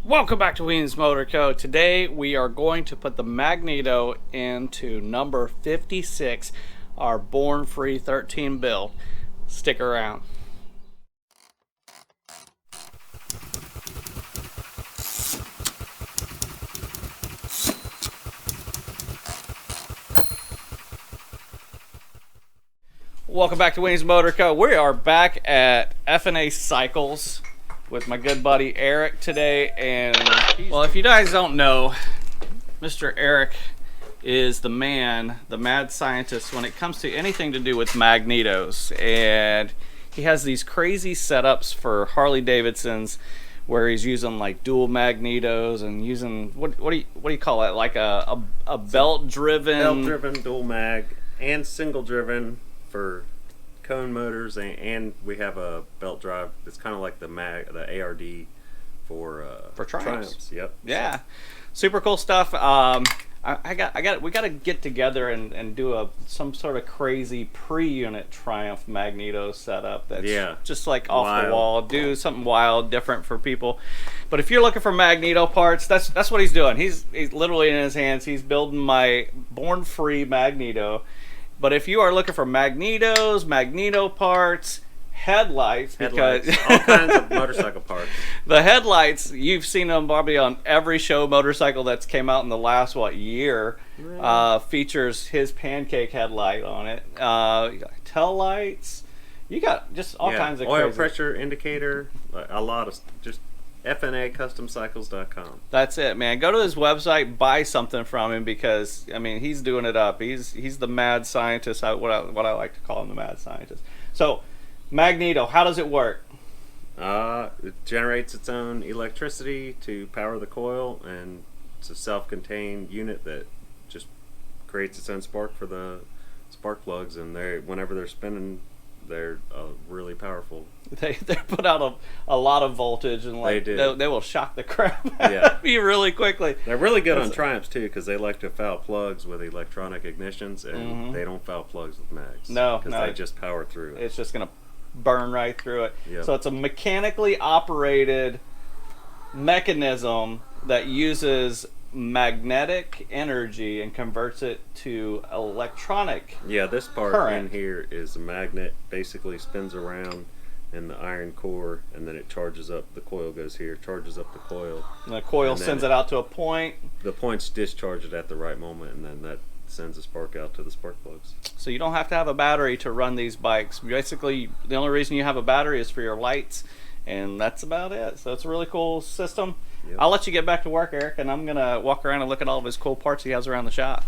Welcome back to Weems Motor Co. Today we are going to put the Magneto into number 56, our Born Free 13 build. Stick around. Welcome back to Weems Motor Co. We are back at F&A Cycles with my good buddy Eric today, and well, if you guys don't know, Mr. Eric is the man, the mad scientist when it comes to anything to do with magnetos, and he has these crazy setups for Harley Davidsons where he's using like dual magnetos and using what do you call it, like a belt driven dual mag and single driven for cone motors, and we have a belt drive. It's kind of like the ARD for Triumphs. Yep. Yeah, super cool stuff. We got to get together and do some sort of crazy pre-unit Triumph magneto setup that's just like off the wall. Do something wild, different for people. But if you're looking for magneto parts, that's what he's doing. He's literally in his hands. He's building my Born Free magneto. But if you are looking for magnetos, magneto parts, headlights, because all kinds of motorcycle parts. The headlights, you've seen them probably on every show motorcycle that's came out in the last year. Features his pancake headlight on it. You got tail lights. You got just all kinds of oil crazy. Pressure indicator. A lot of just FNAcustomcycles.com. That's it, man. Go to his website, buy something from him, because I mean he's doing it up. He's the mad scientist. What I like to call him, the mad scientist. So, magneto, how does it work? It generates its own electricity to power the coil, and it's a self-contained unit that just creates its own spark for the spark plugs, and whenever they're spinning, they're really powerful. They put out a lot of voltage, and they will shock the crap out of you really quickly. They're really good on Triumphs too, because they like to foul plugs with electronic ignitions, and they don't foul plugs with mags. Because they just power through it. It's just gonna burn right through it. Yep. So it's a mechanically operated mechanism that uses magnetic energy and converts it to electronic this part current. In here is a magnet, basically spins around in the iron core, and then it charges up. The coil goes here, charges up the coil, and the coil sends it out to a point. The point's discharged at the right moment, and then that sends a spark out to the spark plugs. So you don't have to have a battery to run these bikes. Basically, the only reason you have a battery is for your lights, and that's about it. So it's a really cool system. Yep. I'll let you get back to work, Eric, and I'm gonna walk around and look at all of his cool parts he has around the shop.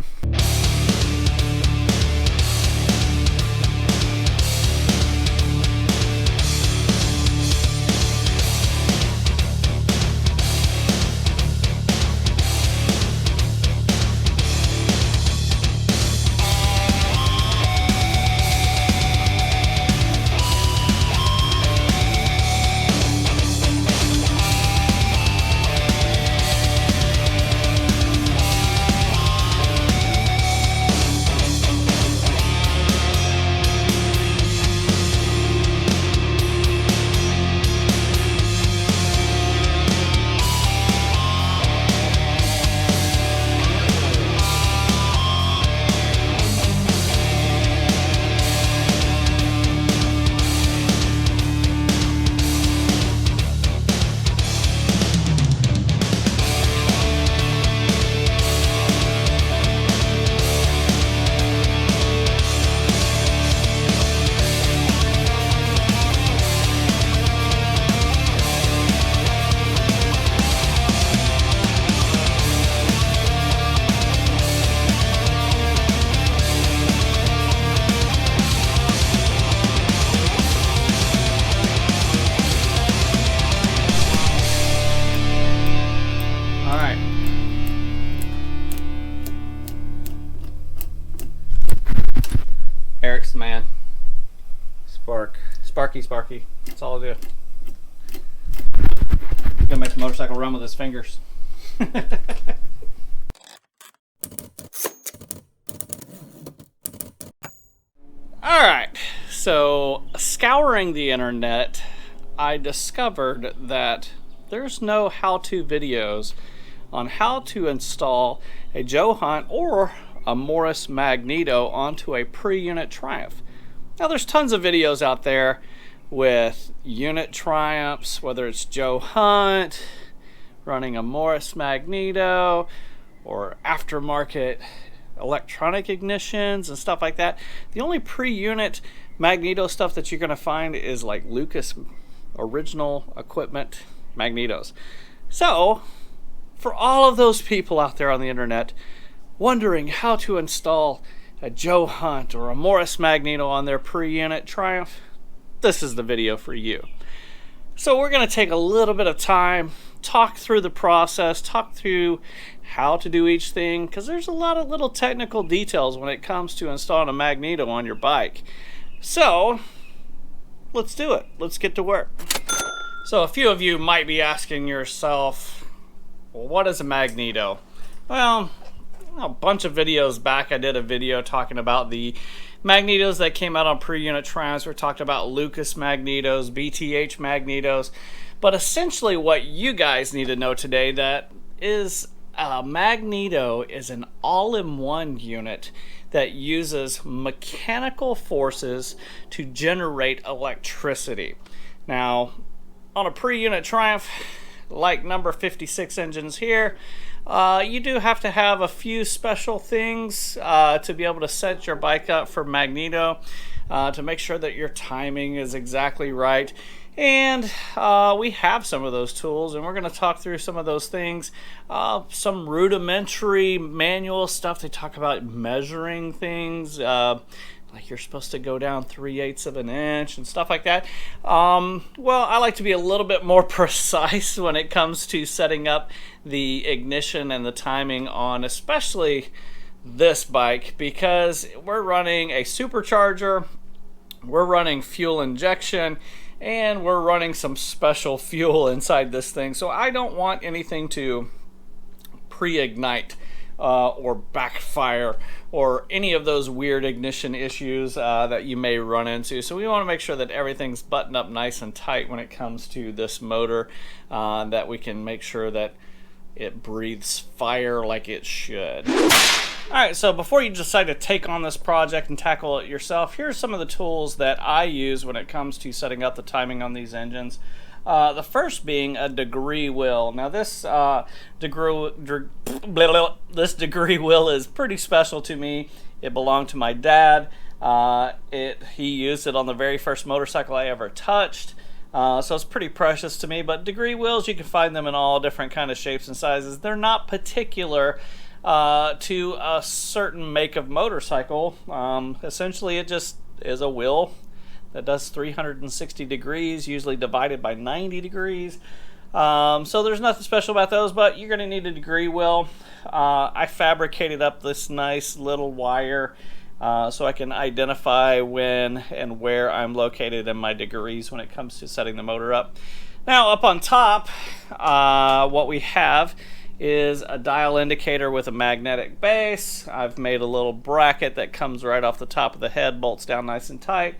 Eric's the man. Sparky. That's all I do. He's gonna make the motorcycle run with his fingers. Alright, so scouring the internet, I discovered that there's no how-to videos on how to install a Joe Hunt or a Morris Magneto onto a pre-unit Triumph. Now there's tons of videos out there with unit Triumphs, whether it's Joe Hunt running a Morris Magneto or aftermarket electronic ignitions and stuff like that. The only pre-unit Magneto stuff that you're going to find is like Lucas original equipment magnetos. So for all of those people out there on the internet wondering how to install a Joe Hunt or a Morris Magneto on their pre-unit Triumph, this is the video for you. So we're going to take a little bit of time, talk through the process, talk through how to do each thing, because there's a lot of little technical details when it comes to installing a Magneto on your bike. So let's do it. Let's get to work. So a few of you might be asking yourself, well, what is a Magneto? Well, a bunch of videos back I did a video talking about the Magnetos that came out on pre-unit Triumphs. We talked about Lucas Magnetos, BTH Magnetos, but essentially what you guys need to know today that is Magneto is an all-in-one unit that uses mechanical forces to generate electricity. Now, on a pre-unit Triumph, like number 56 engines here, you do have to have a few special things to be able to set your bike up for Magneto, to make sure that your timing is exactly right. And we have some of those tools, and we're going to talk through some of those things. Some rudimentary manual stuff. They talk about measuring things, like you're supposed to go down 3/8 of an inch and stuff like that. Well, I like to be a little bit more precise when it comes to setting up the ignition and the timing on especially this bike, because we're running a supercharger, we're running fuel injection, and we're running some special fuel inside this thing. So I don't want anything to pre-ignite or backfire or any of those weird ignition issues that you may run into. So we want to make sure that everything's buttoned up nice and tight when it comes to this motor, that we can make sure that it breathes fire like it should. Alright, so before you decide to take on this project and tackle it yourself, here's some of the tools that I use when it comes to setting up the timing on these engines. The first being a degree wheel. Now this degree wheel is pretty special to me. It belonged to my dad. He used it on the very first motorcycle I ever touched. So it's pretty precious to me. But degree wheels, you can find them in all different kind of shapes and sizes. They're not particular to a certain make of motorcycle. Essentially it just is a wheel that does 360 degrees, usually divided by 90 degrees. So there's nothing special about those, but you're going to need a degree wheel. I fabricated up this nice little wire so I can identify when and where I'm located in my degrees when it comes to setting the motor up. Now up on top, what we have is a dial indicator with a magnetic base. I've made a little bracket that comes right off the top of the head, bolts down nice and tight.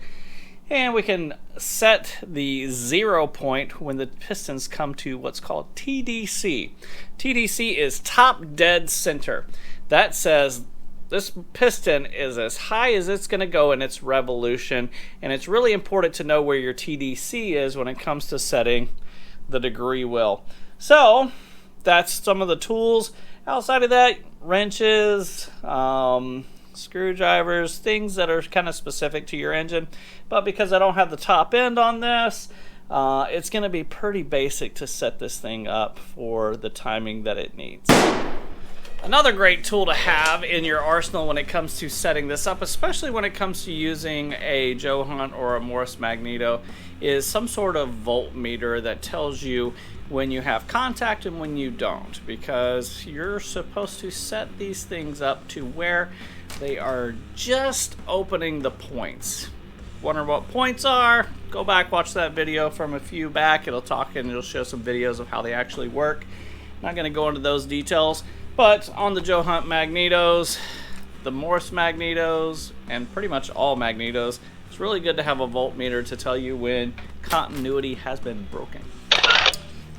And we can set the 0 point when the pistons come to what's called TDC. TDC is top dead center. That says this piston is as high as it's going to go in its revolution, and it's really important to know where your TDC is when it comes to setting the degree wheel. So that's some of the tools. Outside of that, wrenches, screwdrivers, things that are kind of specific to your engine. But because I don't have the top end on this, it's going to be pretty basic to set this thing up for the timing that it needs. Another great tool to have in your arsenal when it comes to setting this up, especially when it comes to using a Joe Hunt or a Morris Magneto, is some sort of voltmeter that tells you when you have contact and when you don't, because you're supposed to set these things up to where they are just opening the points. Wondering what points are? Go back, watch that video from a few back. It'll talk and it'll show some videos of how they actually work. Not going to go into those details, but on the Joe Hunt Magnetos, the Morris Magnetos, and pretty much all Magnetos, it's really good to have a voltmeter to tell you when continuity has been broken.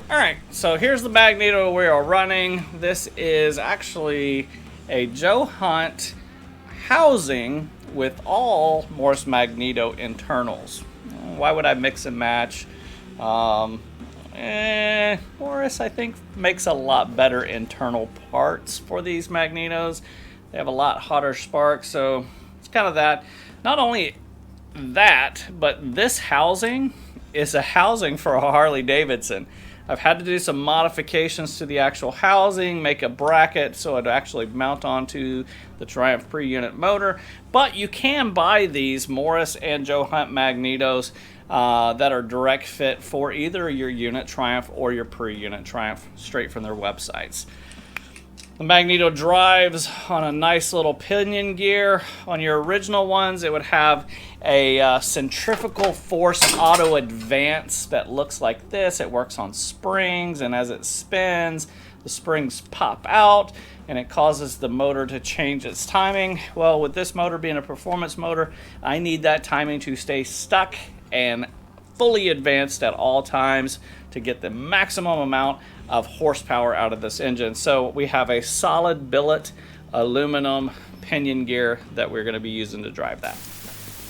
Alright, so here's the Magneto we are running. This is actually a Joe Hunt housing with all Morse Magneto internals. Why would I mix and match? Morse, I think, makes a lot better internal parts for these Magnetos. They have a lot hotter sparks, so it's kind of that. Not only that, but this housing is a housing for a Harley Davidson. I've had to do some modifications to the actual housing, make a bracket so it actually mount onto the Triumph Preunit motor. But you can buy these Morris and Joe Hunt Magnetos that are direct fit for either your unit Triumph or your Preunit Triumph, straight from their websites. The Magneto drives on a nice little pinion gear. On your original ones, it would have a centrifugal force auto advance that looks like this. It works on springs, and as it spins, the springs pop out, and it causes the motor to change its timing. Well, with this motor being a performance motor, I need that timing to stay stuck and fully advanced at all times to get the maximum amount of horsepower out of this engine. So we have a solid billet aluminum pinion gear that we're going to be using to drive that.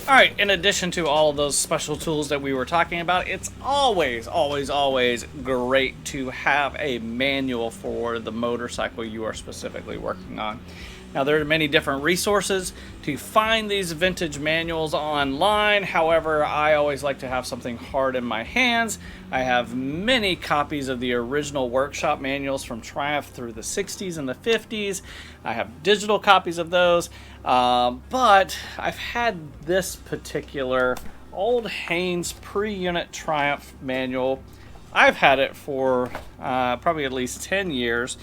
Alright, in addition to all of those special tools that we were talking about, it's always great to have a manual for the motorcycle you are specifically working on. Now, there are many different resources to find these vintage manuals online. However, I always like to have something hard in my hands. I have many copies of the original workshop manuals from Triumph through the 60s and the 50s. I have digital copies of those, but I've had this particular old Haynes Preunit Triumph manual. I've had it for probably at least 10 years.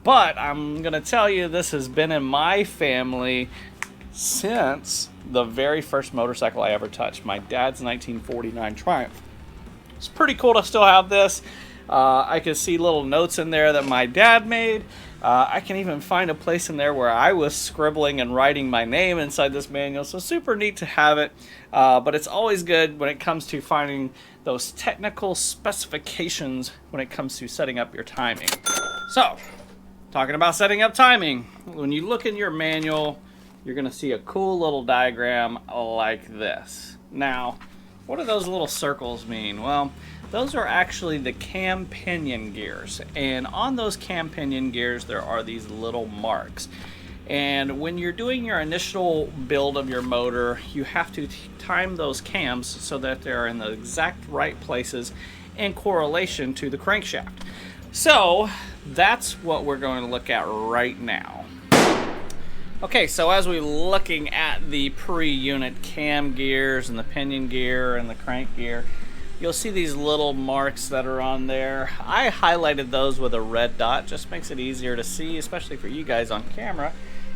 But I'm going to tell you, this has been in my family since the very first motorcycle I ever touched, my dad's 1949 Triumph. It's pretty cool to still have this. I can see little notes in there that my dad made. I can even find a place in there where I was scribbling and writing my name inside this manual, so super neat to have it. But it's always good when it comes to finding those technical specifications when it comes to setting up your timing. So, talking about setting up timing, when you look in your manual, you're going to see a cool little diagram like this. Now, what do those little circles mean? Well, those are actually the cam pinion gears. And on those cam pinion gears, there are these little marks. And when you're doing your initial build of your motor, you have to time those cams so that they're in the exact right places in correlation to the crankshaft. So that's what we're going to look at right now. Okay, so as we're looking at the pre-unit cam gears and the pinion gear and the crank gear, you'll see these little marks that are on there. I highlighted those with a red dot, just makes it easier to see, especially for you guys on camera,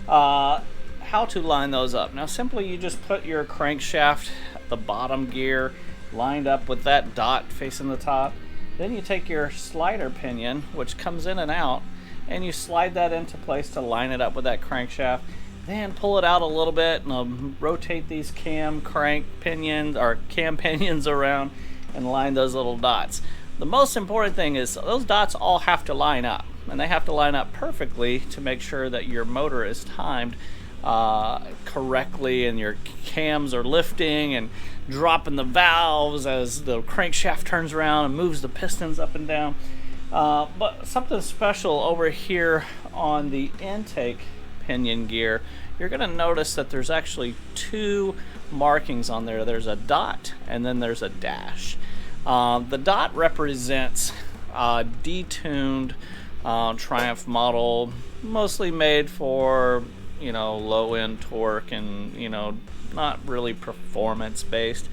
how to line those up. Now simply you just put your crankshaft, the bottom gear, lined up with that dot facing the top. Then you take your slider pinion, which comes in and out, and you slide that into place to line it up with that crankshaft. Then pull it out a little bit and rotate these cam pinions around and line those little dots. The most important thing is those dots all have to line up, and they have to line up perfectly to make sure that your motor is timed correctly and your cams are lifting and dropping the valves as the crankshaft turns around and moves the pistons up and down. But something special over here on the intake pinion gear, you're going to notice that there's actually two markings on there. There's a dot and then there's a dash. The dot represents a detuned Triumph model, mostly made for low-end torque and not really performance based.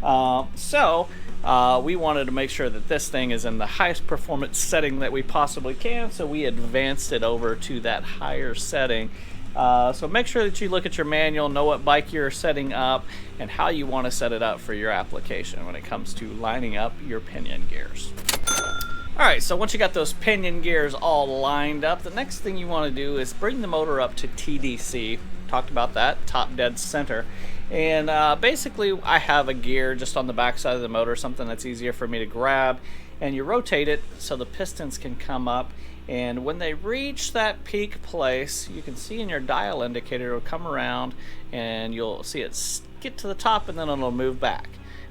So we wanted to make sure that this thing is in the highest performance setting that we possibly can, so we advanced it over to that higher setting. So make sure that you look at your manual, know what bike you're setting up and how you want to set it up for your application when it comes to lining up your pinion gears. Alright, so once you got those pinion gears all lined up, the next thing you want to do is bring the motor up to TDC. Talked about that, top dead center. And basically I have a gear just on the back side of the motor, something that's easier for me to grab. and you rotate it so the pistons can come up. And when they reach that peak place, you can see in your dial indicator, it'll come around and you'll see it get to the top and then it'll move back.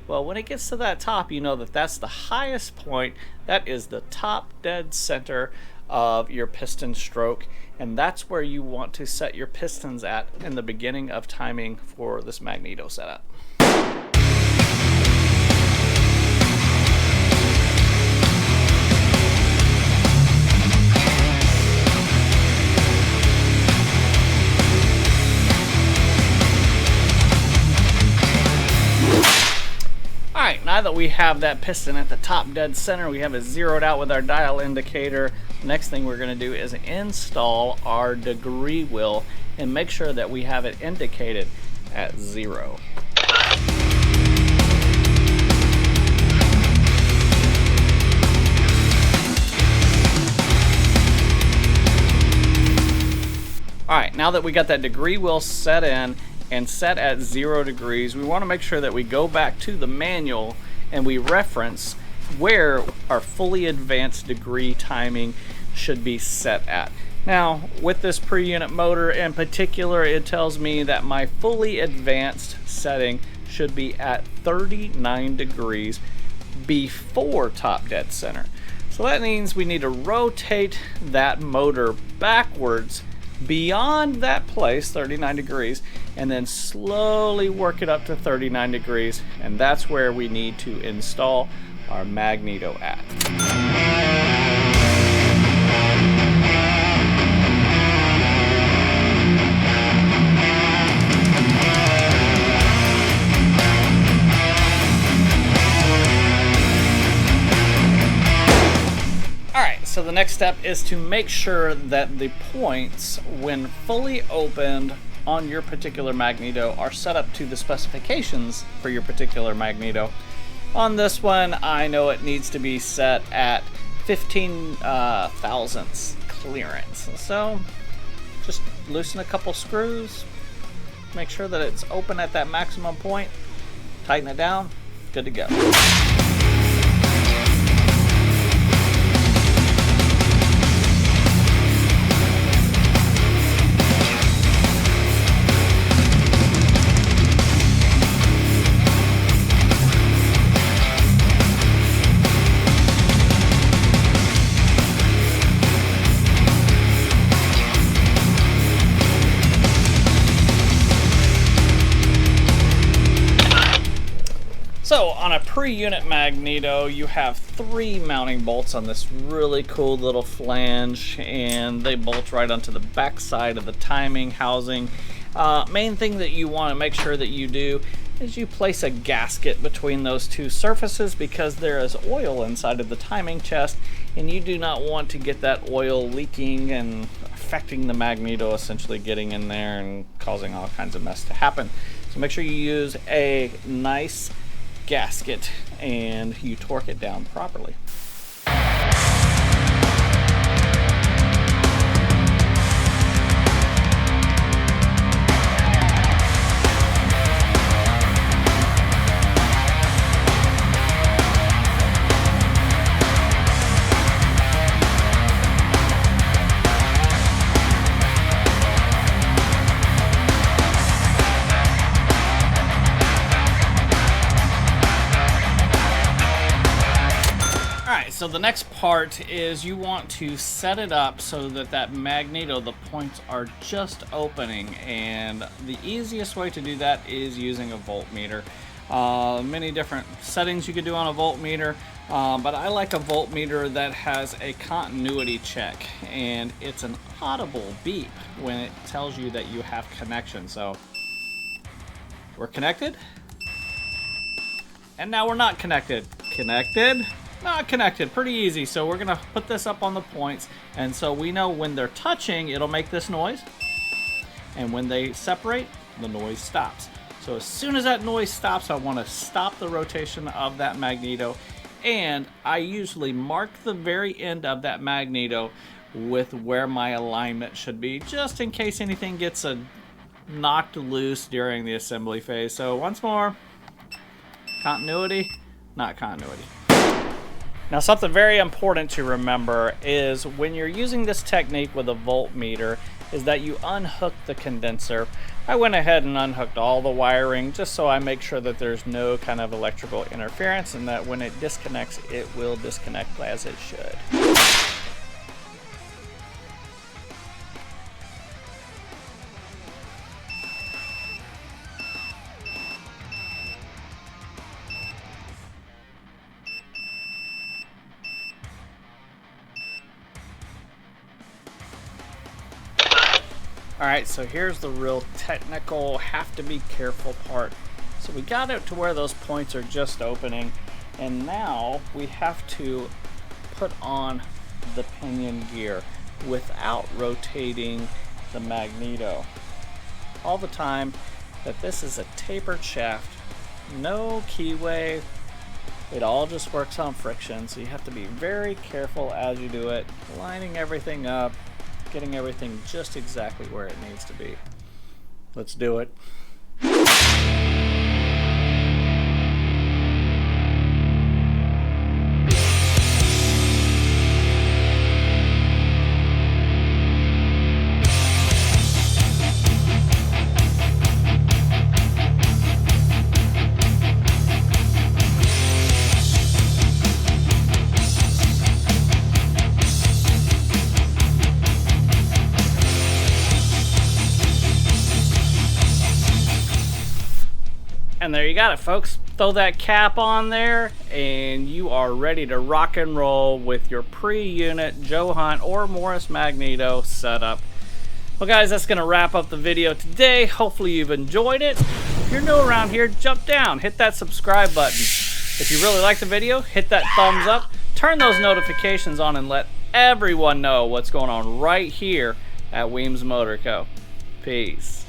Well, when it gets to that top, you know that that's the highest point. That is the top dead center of your piston stroke, and that's where you want to set your pistons at in the beginning of timing for this magneto setup. Alright, now that we have that piston at the top dead center, we have it zeroed out with our dial indicator. Next thing we're going to do is install our degree wheel and make sure that we have it indicated at 0. Alright, now that we got that degree wheel set in and set at 0 degrees, we want to make sure that we go back to the manual and we reference where our fully advanced degree timing should be set at. Now, with this pre-unit motor in particular, it tells me that my fully advanced setting should be at 39 degrees before top dead center. So that means we need to rotate that motor backwards beyond that place, 39 degrees, and then slowly work it up to 39 degrees, and that's where we need to install our magneto at. So the next step is to make sure that the points, when fully opened on your particular magneto, are set up to the specifications for your particular magneto. On this one, I know it needs to be set at 15 thousandths clearance. So just loosen a couple screws, make sure that it's open at that maximum point, tighten it down, good to go. So on a pre-unit magneto, you have 3 mounting bolts on this really cool little flange, and they bolt right onto the back side of the timing housing. Main thing that you want to make sure that you do is you place a gasket between those 2 surfaces, because there is oil inside of the timing chest, and you do not want to get that oil leaking and affecting the magneto, essentially getting in there and causing all kinds of mess to happen. So make sure you use a nice gasket and you torque it down properly. So the next part is you want to set it up so that that magneto, the points are just opening, and the easiest way to do that is using a voltmeter. Many different settings you could do on a voltmeter, but I like a voltmeter that has a continuity check, and it's an audible beep when it tells you that you have connection. So we're connected, and now we're not connected. Connected, not connected. Pretty easy. So we're gonna put this up on the points, and so we know when they're touching, it'll make this noise, and when they separate, the noise stops. So as soon as that noise stops, I want to stop the rotation of that magneto, and I usually mark the very end of that magneto with where my alignment should be, just in case anything gets knocked loose during the assembly phase. So once more, continuity, not continuity. Now, something very important to remember is when you're using this technique with a voltmeter is that you unhook the condenser. I went ahead and unhooked all the wiring just so I make sure that there's no kind of electrical interference and that when it disconnects, it will disconnect as it should. Alright, so here's the real technical, have to be careful part. So we got it to where those points are just opening, and now we have to put on the pinion gear without rotating the magneto. All the time that this is a tapered shaft, no keyway, it all just works on friction, so you have to be very careful as you do it, lining everything up, getting everything just exactly where it needs to be. Let's do it. And there you got it, folks. Throw that cap on there and you are ready to rock and roll with your pre-unit Joe Hunt or Morris Magneto setup. Well guys, that's going to wrap up the video today. Hopefully you've enjoyed it. If you're new around here, jump down, hit that subscribe button. If you really like the video, hit that thumbs up, turn those notifications on and let everyone know what's going on right here at Weems Motor Co. Peace.